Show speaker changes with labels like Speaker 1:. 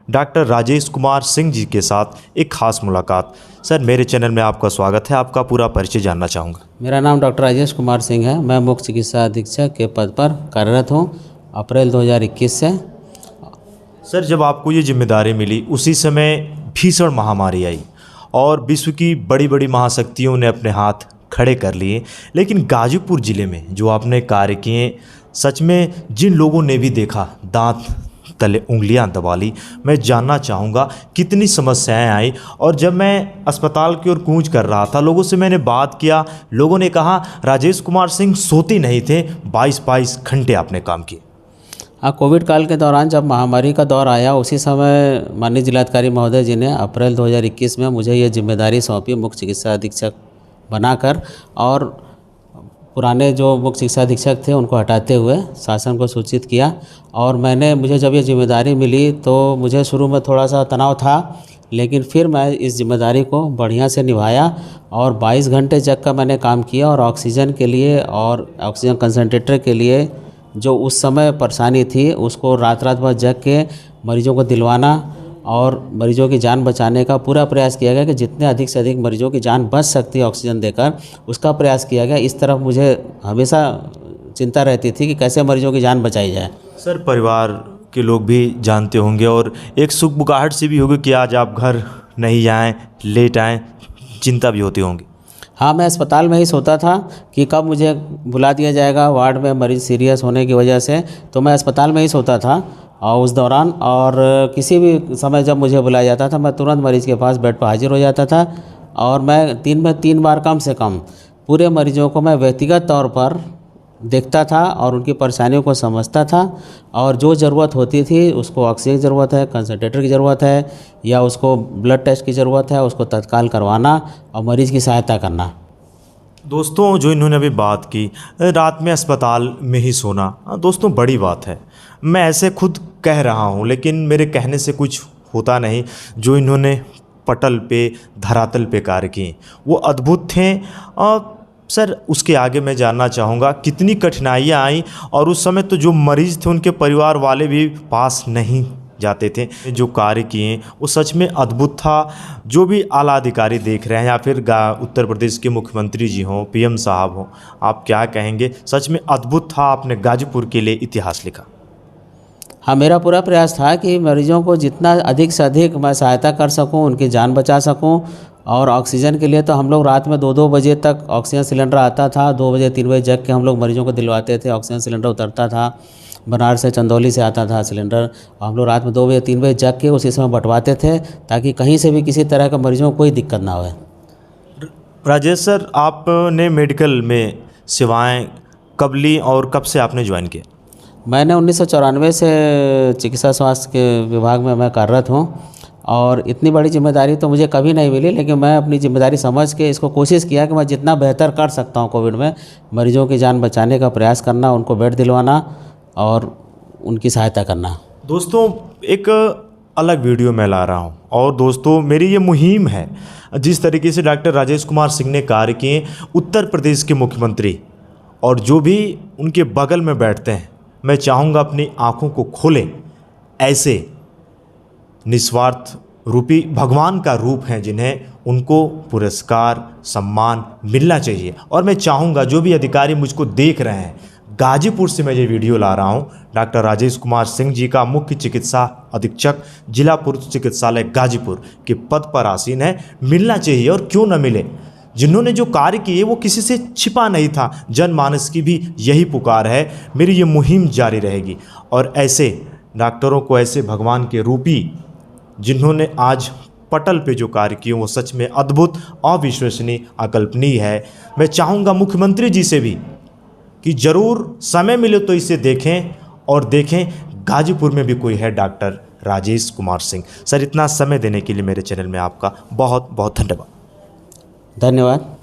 Speaker 1: Doctor Rajesh Kumar Singh ji के साथ एक खास मुलाकात। सर, मेरे चैनल में आपका स्वागत है। आपका पूरा परिचय जानना चाहूँगा।
Speaker 2: मेरा नाम डॉक्टर राजेश कुमार सिंह है। मैं मुख्य चिकित्सा अधीक्षक के पद पर कार्यरत हूँ अप्रैल 2021 से।
Speaker 1: सर, जब आपको ये जिम्मेदारी मिली उसी समय भीषण महामारी आई और विश्व की बड़ी बड़ी महाशक्तियों ने अपने हाथ खड़े कर लिए, लेकिन गाजीपुर ज़िले में जो आपने कार्य किए, सच में जिन लोगों ने भी देखा दांत तले उंगलियां दबा ली। मैं जानना चाहूँगा कितनी समस्याएं आई, और जब मैं अस्पताल की ओर कूच कर रहा था, लोगों से मैंने बात किया, लोगों ने कहा राजेश कुमार सिंह सोते नहीं थे, 22 घंटे आपने काम किए।
Speaker 2: हाँ, कोविड काल के दौरान जब महामारी का दौर आया, उसी समय माननीय जिलाधिकारी महोदय जी ने अप्रैल 2021 में मुझे ये जिम्मेदारी सौंपी मुख्य चिकित्सा अधीक्षक बनाकर, और पुराने जो मुख्य चिकित्सा अधीक्षक थे उनको हटाते हुए शासन को सूचित किया। और मुझे जब ये जिम्मेदारी मिली तो मुझे शुरू में थोड़ा सा तनाव था, लेकिन फिर मैं इस जिम्मेदारी को बढ़िया से निभाया और 22 घंटे जग का मैंने काम किया। और ऑक्सीजन के लिए और ऑक्सीजन कंसंट्रेटर के लिए जो उस समय परेशानी थी, उसको रात भर जग के मरीजों को दिलवाना और मरीजों की जान बचाने का पूरा प्रयास किया गया कि जितने अधिक से अधिक मरीजों की जान बच सकती है ऑक्सीजन देकर, उसका प्रयास किया गया। इस तरफ मुझे हमेशा चिंता रहती थी कि कैसे मरीजों की जान बचाई जाए।
Speaker 1: सर, परिवार के लोग भी जानते होंगे और एक सुख-बुगाहट सी भी होगी कि आज आप घर नहीं जाएं, लेट आएँ, चिंता भी होती होंगी।
Speaker 2: हाँ, मैं अस्पताल में ही सोता था कि कब मुझे बुला दिया जाएगा वार्ड में मरीज़ सीरियस होने की वजह से, तो मैं अस्पताल में ही सोता था और उस दौरान, और किसी भी समय जब मुझे बुलाया जाता था मैं तुरंत मरीज़ के पास बेड पर हाजिर हो जाता था। और मैं दिन में 3 बार कम से कम पूरे मरीजों को मैं व्यक्तिगत तौर पर देखता था और उनकी परेशानियों को समझता था, और जो ज़रूरत होती थी, उसको ऑक्सीजन की ज़रूरत है, कंसंट्रेटर की ज़रूरत है, या उसको ब्लड टेस्ट की ज़रूरत है, उसको तत्काल करवाना और मरीज़ की सहायता करना।
Speaker 1: दोस्तों, जो इन्होंने अभी बात की, रात में अस्पताल में ही सोना, दोस्तों बड़ी बात है। मैं ऐसे खुद कह रहा हूँ, लेकिन मेरे कहने से कुछ होता नहीं। जो इन्होंने पटल पे, धरातल पे कार्य किए वो अद्भुत थे। सर, उसके आगे मैं जानना चाहूँगा कितनी कठिनाइयाँ आई, और उस समय तो जो मरीज़ थे उनके परिवार वाले भी पास नहीं जाते थे। जो कार्य किए वो सच में अद्भुत था। जो भी आला अधिकारी देख रहे हैं, या फिर उत्तर प्रदेश के मुख्यमंत्री जी हों, पीएम साहब हों, आप क्या कहेंगे? सच में अद्भुत था। आपने गाजीपुर के लिए इतिहास लिखा।
Speaker 2: हाँ, मेरा पूरा प्रयास था कि मरीजों को जितना अधिक से अधिक मैं सहायता कर सकूं, उनकी जान बचा सकूं। और ऑक्सीजन के लिए तो हम लोग रात में 2-2 बजे तक ऑक्सीजन सिलेंडर आता था, 2 बजे 3 बजे जग के हम लोग मरीजों को दिलवाते थे। ऑक्सीजन सिलेंडर उतरता था, बनारस से, चंदौली से आता था सिलेंडर, और हम लोग रात में 2 बजे 3 बजे जग के उसी समय बंटवाते थे, ताकि कहीं से भी किसी तरह का मरीजों को कोई दिक्कत ना हो।
Speaker 1: राजेश सर, आपने मेडिकल में सेवाएँ कब ली और कब से आपने ज्वाइन किया?
Speaker 2: मैंने 1994 से चिकित्सा स्वास्थ्य के विभाग में मैं कार्यरत हूँ, और इतनी बड़ी जिम्मेदारी तो मुझे कभी नहीं मिली, लेकिन मैं अपनी जिम्मेदारी समझ के इसको कोशिश किया कि मैं जितना बेहतर कर सकता हूँ कोविड में मरीजों की जान बचाने का प्रयास करना, उनको बेड दिलवाना और उनकी सहायता करना।
Speaker 1: दोस्तों, एक अलग वीडियो मैं ला रहा हूँ, और दोस्तों मेरी ये मुहिम है। जिस तरीके से डॉक्टर राजेश कुमार सिंह ने कार्य किए, उत्तर प्रदेश के मुख्यमंत्री और जो भी उनके बगल में बैठते हैं, मैं चाहूँगा अपनी आँखों को खोलें। ऐसे निस्वार्थ रूपी भगवान का रूप हैं जिन्हें, उनको पुरस्कार सम्मान मिलना चाहिए। और मैं चाहूँगा जो भी अधिकारी मुझको देख रहे हैं, गाजीपुर से मैं ये वीडियो ला रहा हूँ, डॉक्टर राजेश कुमार सिंह जी का मुख्य चिकित्सा अधीक्षक जिला पुरुष चिकित्सालय गाजीपुर के पद पर आसीन है, मिलना चाहिए। और क्यों न मिले? जिन्होंने जो कार्य किए वो किसी से छिपा नहीं था। जनमानस की भी यही पुकार है। मेरी ये मुहिम जारी रहेगी, और ऐसे डॉक्टरों को, ऐसे भगवान के रूपी जिन्होंने आज पटल पे जो कार्य किए वो सच में अद्भुत, अविश्वसनीय, अकल्पनीय है। मैं चाहूँगा मुख्यमंत्री जी से भी कि ज़रूर समय मिले तो इसे देखें, और देखें गाजीपुर में भी कोई है डॉक्टर राजेश कुमार सिंह। सर, इतना समय देने के लिए मेरे चैनल में आपका बहुत बहुत धन्यवाद।
Speaker 2: धन्यवाद।